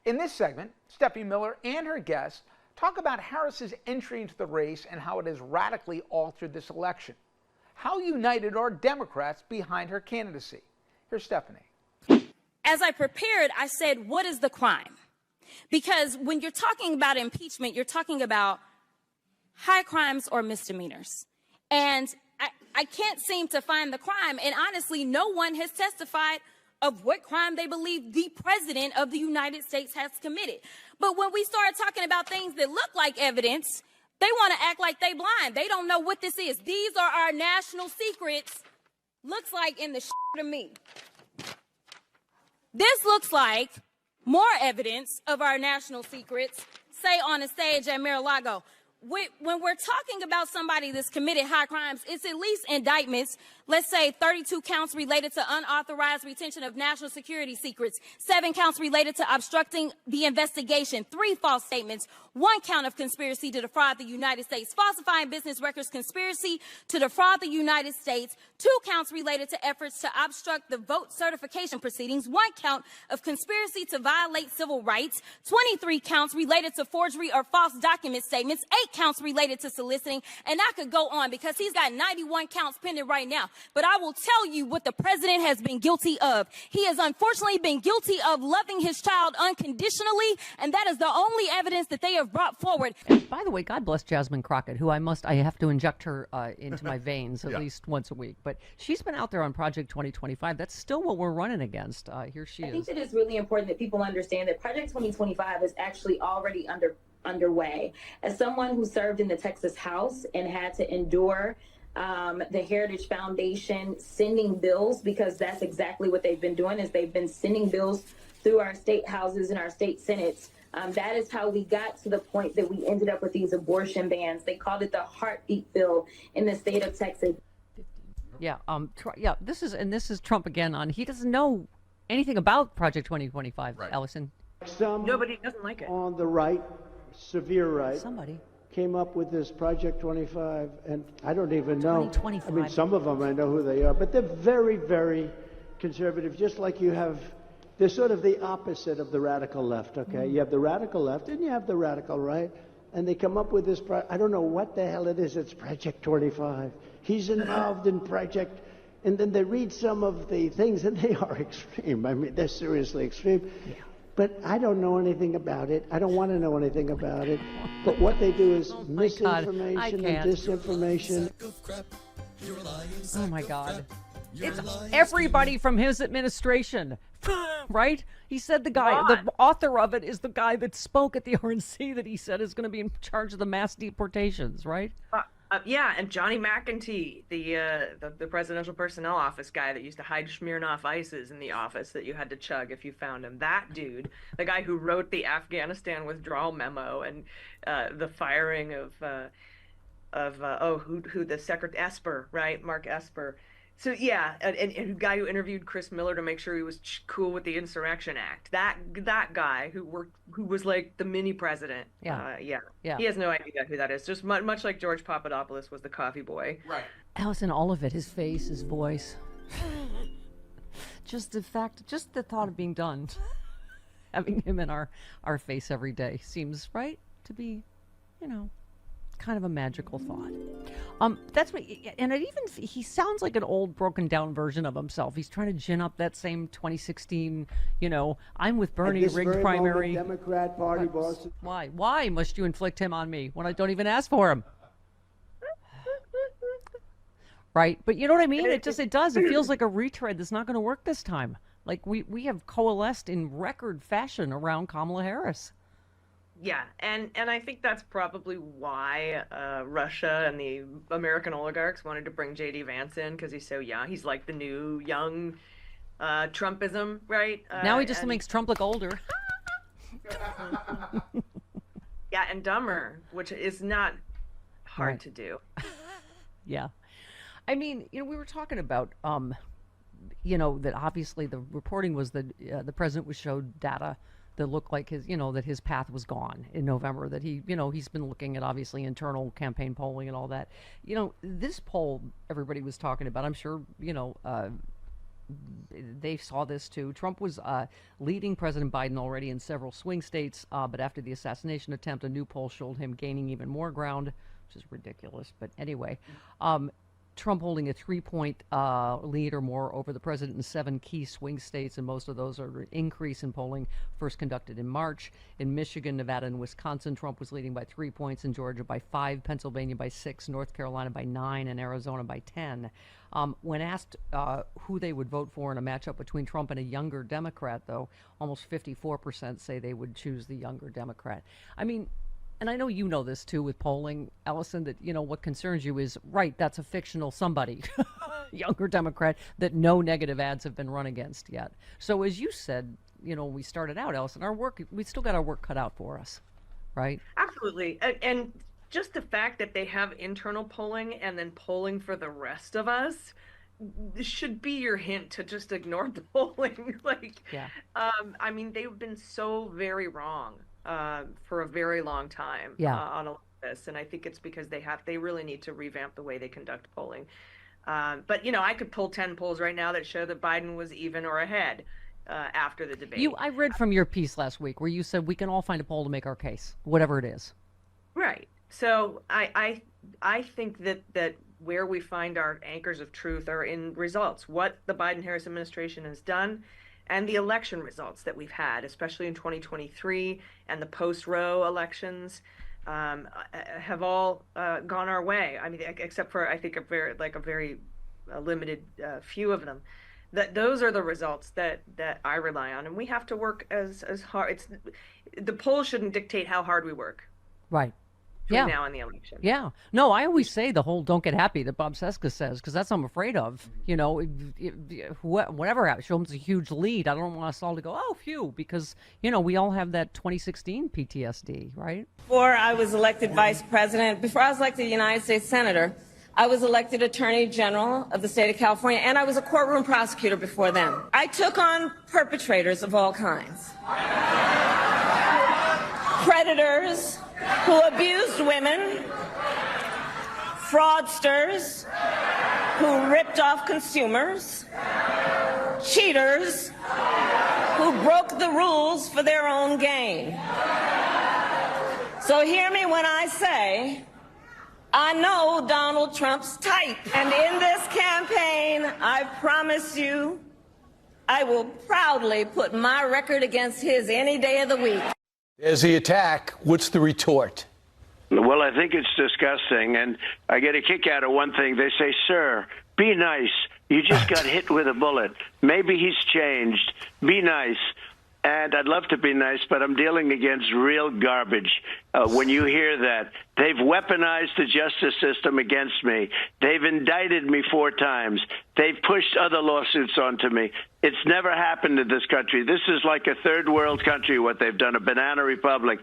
In this segment, Steffi Miller and her guests talk about Harris's entry into the race and how it has radically altered this election. How united are Democrats behind her candidacy? Here's Stephanie. As I prepared, I said, what is the crime? Because when you're talking about impeachment, you're talking about high crimes or misdemeanors. And I can't seem to find the crime. And honestly, no one has testified of what crime they believe the president of the United States has committed. But when we start talking about things that look like evidence, they want to act like they blind. They don't know what this is. These are our national secrets. Looks like in the to me. This looks like more evidence of our national secrets, say on a stage at Mar-a-Lago. When we're talking about somebody that's committed high crimes, it's at least indictments. Let's say 32 counts related to unauthorized retention of national security secrets, 7 counts related to obstructing the investigation, 3 false statements, 1 count of conspiracy to defraud the United States, falsifying business records, conspiracy to defraud the United States, 2 counts related to efforts to obstruct the vote certification proceedings, 1 count of conspiracy to violate civil rights, 23 counts related to forgery or false document statements, 8 counts related to soliciting, and I could go on because he's got 91 counts pending right now. But I will tell you what the president has been guilty of. He has unfortunately been guilty of loving his child unconditionally, and that is the only evidence that they have brought forward. And by the way, God bless Jasmine Crockett, who I have to inject her into my veins at least once a week. But she's been out there on Project 2025. That's still what we're running against. Here she is. I think that it's really important that people understand that Project 2025 is actually already underway. As someone who served in the Texas House and had to endure the Heritage Foundation sending bills, because that's exactly what they've been doing, is they've been sending bills through our state houses and our state senates. That is how we got to the point that we ended up with these abortion bans. They called it the heartbeat bill in the state of Texas. Yeah, this is Trump again on. He doesn't know anything about Project 2025, right. Allison. Nobody doesn't like it. On the right, severe right. Somebody came up with this Project 25, and I don't even know. 2025. I mean, some of them I know who they are, but they're very, very conservative, just like you have. They're sort of the opposite of the radical left, okay? You have the radical left, and you have the radical right, and they come up with this, I don't know what the hell it is, it's Project 25. He's involved in Project, and then they read some of the things, and they are extreme. I mean, they're seriously extreme. Yeah. But I don't know anything about it. I don't want to know anything about it. But what they do is misinformation and disinformation. Oh, my God. It's everybody from his administration, right? He said the author of it is the guy that spoke at the RNC that he said is going to be in charge of the mass deportations, right? Yeah, and Johnny McEntee, the presidential personnel office guy that used to hide Smirnoff ices in the office that you had to chug if you found him. That dude, the guy who wrote the Afghanistan withdrawal memo and the firing of the Secretary Esper, right? Mark Esper. So yeah, and the guy who interviewed Chris Miller to make sure he was cool with the Insurrection Act. That guy who was like the mini president. Yeah. He has no idea who that is. Just much like George Papadopoulos was the coffee boy. Right. Allison, all of it, his face, his voice, just the thought of being done, having him in our face every day seems right to be, kind of a magical thought. That's what, and he sounds like an old broken down version of himself. He's trying to gin up that same 2016, I'm with Bernie rigged primary. Democrat Party boss. Why must you inflict him on me when I don't even ask for him? Right, but you know what I mean? It does. It feels like a retread that's not going to work this time. Like we have coalesced in record fashion around Kamala Harris. Yeah, and I think that's probably why Russia and the American oligarchs wanted to bring J.D. Vance in, because he's so young. He's like the new young Trumpism, right? Now he just makes Trump look older. Yeah, and dumber, which is not hard to do. Yeah. I mean, we were talking about, that obviously the reporting was that the president was showed data that looked like that his path was gone in November, that he's been looking at obviously internal campaign polling and all that. This poll everybody was talking about, I'm sure, they saw this too. Trump was leading President Biden already in several swing states, but after the assassination attempt, a new poll showed him gaining even more ground, which is ridiculous. But anyway, Trump holding a 3-point lead or more over the president in 7 key swing states, and most of those are an increase in polling first conducted in March. In Michigan, Nevada, and Wisconsin, Trump was leading by 3 points, in Georgia by 5, Pennsylvania by 6, North Carolina by 9, and Arizona by 10. When asked who they would vote for in a matchup between Trump and a younger Democrat, though, almost 54% say they would choose the younger Democrat. I mean, and I know you know this too with polling, Allison, that, you know, what concerns you is, right, that's a fictional somebody, younger Democrat, that no negative ads have been run against yet. So as you said, you know, when we started out, Allison, we still got our work cut out for us, right? Absolutely. And just the fact that they have internal polling and then polling for the rest of us should be your hint to just ignore the polling. I mean, they've been so very wrong for a very long time on all of this, and I think it's because they really need to revamp the way they conduct polling. But you know, I could pull 10 polls right now that show that Biden was even or ahead after the debate. I read from your piece last week where you said we can all find a poll to make our case, whatever it is. Right. So I think that where we find our anchors of truth are in results, what the Biden-Harris administration has done, and the election results that we've had, especially in 2023 and the post-Roe elections, have all gone our way. I mean, except for I think a very limited few of them. Those are the results that I rely on, and we have to work as hard. The polls shouldn't dictate how hard we work. Right. Now in the election. Yeah. No, I always say the whole "don't get happy" that Bob Cesca says, because that's what I'm afraid of. You know, whatever happens, show them a huge lead. I don't want us all to go, oh, phew, because, you know, we all have that 2016 PTSD, right? Before I was elected vice president, before I was elected United States Senator, I was elected Attorney General of the state of California, and I was a courtroom prosecutor before then. I took on perpetrators of all kinds. Predators who abused women, fraudsters who ripped off consumers, cheaters who broke the rules for their own gain. So hear me when I say, I know Donald Trump's type. And in this campaign, I promise you, I will proudly put my record against his any day of the week. There's the attack. What's the retort? Well, I think it's disgusting, and I get a kick out of one thing. They say, sir, be nice. You just got hit with a bullet. Maybe he's changed. Be nice. And I'd love to be nice, but I'm dealing against real garbage. When you hear that, they've weaponized the justice system against me. They've indicted me 4 times. They've pushed other lawsuits onto me. It's never happened in this country. This is like a third world country, what they've done, a banana republic.